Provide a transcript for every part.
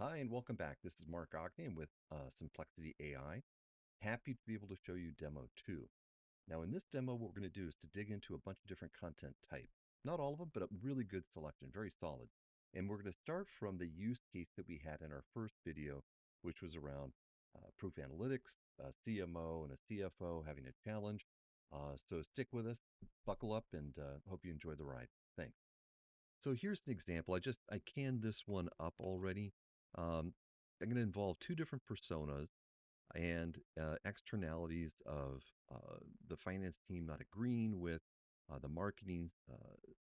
Hi, and welcome back. This is Mark Ogden with Simplexity AI. Happy to be able to show you demo 2. Now, in this demo, what we're going to do is to dig into a bunch of different content types. Not all of them, but a really good selection, very solid. And we're going to start from the use case that we had in our first video, which was around proof analytics, a CMO and a CFO having a challenge. So stick with us, buckle up, and hope you enjoy the ride. Thanks. So here's an example. I canned this one up already. I'm going to involve two different personas and externalities of the finance team not agreeing with the marketing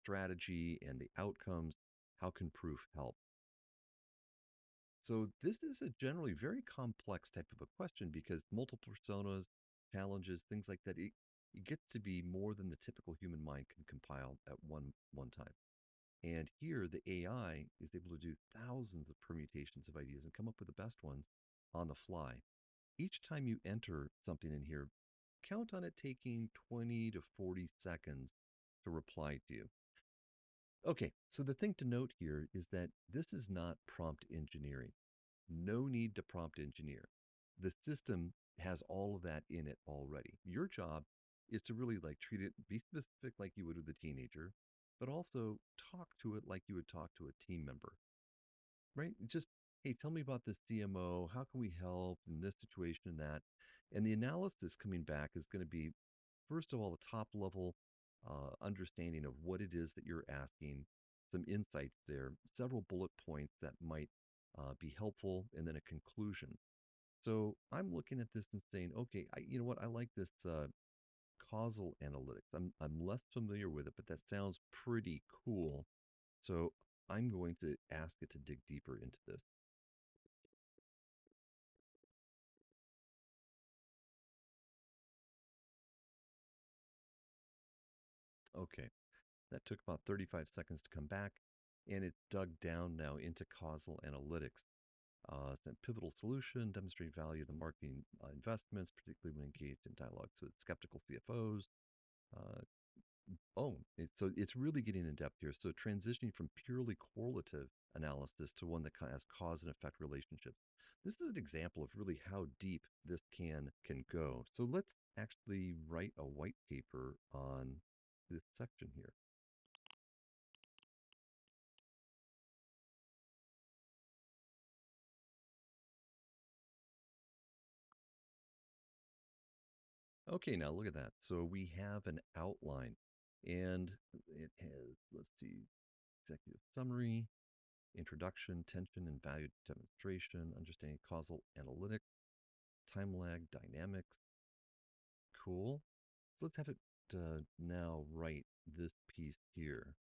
strategy and the outcomes. How can proof help? So this is a generally very complex type of a question because multiple personas, challenges, things like that. It gets to be more than the typical human mind can compile at one time. And here, the AI is able to do thousands of permutations of ideas and come up with the best ones on the fly. Each time you enter something in here, count on it taking 20 to 40 seconds to reply to you. Okay, so the thing to note here is that this is not prompt engineering. No need to prompt engineer. The system has all of that in it already. Your job is to really like treat it, be specific like you would with a teenager, but also talk to it like you would talk to a team member, right? Just, hey, tell me about this CMO. How can we help in this situation and that? And the analysis coming back is going to be, first of all, a top level understanding of what it is that you're asking, some insights there, several bullet points that might be helpful, and then a conclusion. So I'm looking at this and saying, okay, you know what? I like this causal analytics. I'm less familiar with it, but that sounds pretty cool. So I'm going to ask it to dig deeper into this. Okay, that took about 35 seconds to come back, and it dug down now into causal analytics. It's a pivotal solution, demonstrating value of the marketing investments, particularly when engaged in dialogues with skeptical CFOs. Uh, so it's really getting in depth here. So transitioning from purely correlative analysis to one that has cause and effect relationships. This is an example of really how deep this can go. So let's actually write a white paper on this section here. Okay, now look at that. So we have an outline and it has, let's see, executive summary, introduction, tension and value demonstration, understanding causal analytics, time lag dynamics. Cool. So let's have it now write this piece here.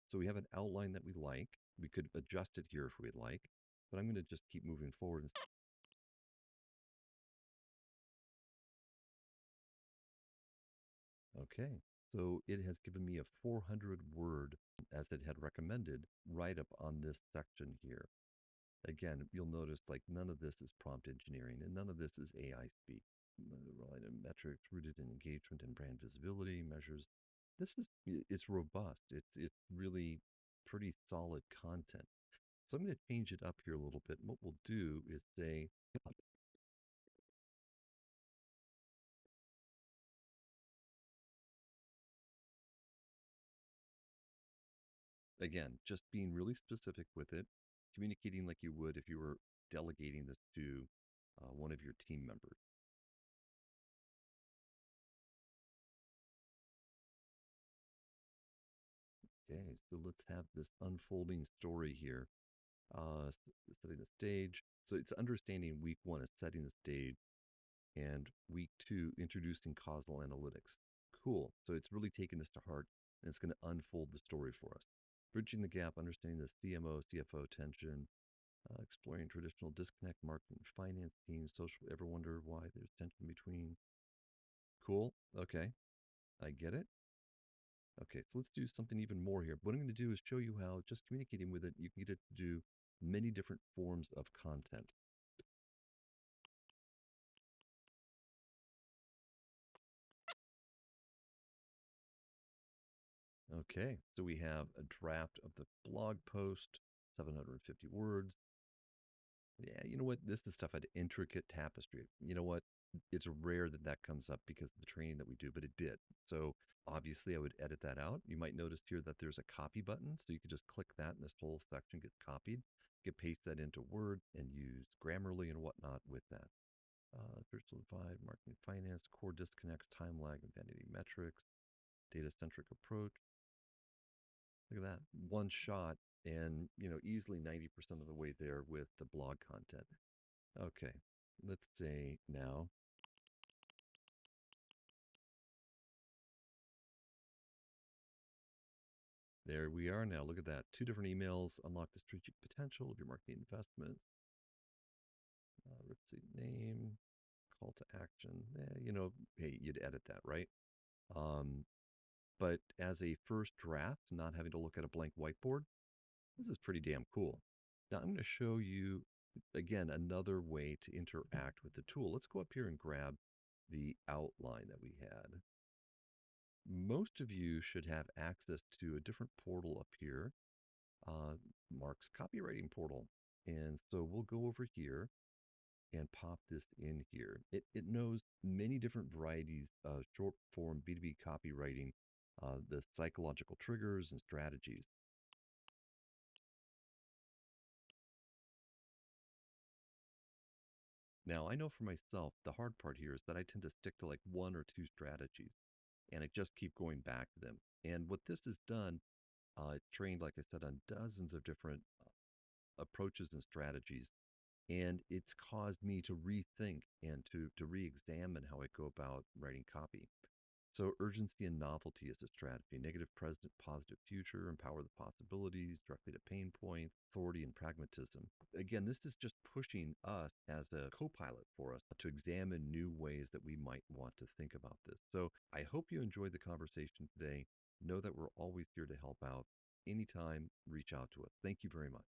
So we have an outline that we like. We could adjust it here if we'd like, but I'm going to just keep moving forward. Okay. So it has given me a 400 word, as it had recommended, write up on this section here. Again, you'll notice like none of this is prompt engineering and none of this is AI speak. Related metrics rooted in engagement and brand visibility measures. This is it's robust. It's really pretty solid content. So I'm going to change it up here a little bit. And what we'll do is say, again, just being really specific with it, communicating like you would if you were delegating this to one of your team members. Okay, so let's have this unfolding story here. Setting the stage. So it's understanding week one is setting the stage, and week two, introducing causal analytics. Cool. So it's really taking this to heart, and it's going to unfold the story for us. Bridging the gap, understanding the CMO, CFO tension, exploring traditional disconnect, marketing, finance teams, social. Ever wonder why there's tension between? Cool. Okay. I get it. Okay. So let's do something even more here. What I'm going to do is show you how just communicating with it, you can get it to do many different forms of content. Okay. So we have a draft of the blog post, 750 words. Yeah, you know what? This is stuff at intricate tapestry. You know what? It's rare that that comes up because of the training that we do, but it did. So obviously, I would edit that out. You might notice here that there's a copy button, so you could just click that, and this whole section gets copied. You can paste that into Word and use Grammarly and whatnot with that. Virtual Divide, Marketing Finance, Core Disconnects, Time Lag, and Vanity Metrics, Data Centric Approach. Look at that. One shot and, easily 90% of the way there with the blog content. Okay. Let's say now, there we are now. Look at that. Two different emails unlock the strategic potential of your marketing investments. Let's see, name, call to action. Hey, you'd edit that, right? Um, but as a first draft, not having to look at a blank whiteboard, this is pretty damn cool. Now I'm going to show you again another way to interact with the tool. Let's go up here and grab the outline that we had. Most of you should have access to a different portal up here, Mark's copywriting portal. And so we'll go over here and pop this in here. It knows many different varieties of short form B2B copywriting, the psychological triggers and strategies. Now, I know for myself, the hard part here is that I tend to stick to like one or two strategies and I just keep going back to them. And what this has done, it's trained, like I said, on dozens of different approaches and strategies. And it's caused me to rethink and to re-examine how I go about writing copy. So urgency and novelty is a strategy. Negative present, positive future, empower the possibilities, directly to pain points, authority and pragmatism. Again, this is just pushing us as a co-pilot for us to examine new ways that we might want to think about this. So I hope you enjoyed the conversation today. Know that we're always here to help out. Anytime, reach out to us. Thank you very much.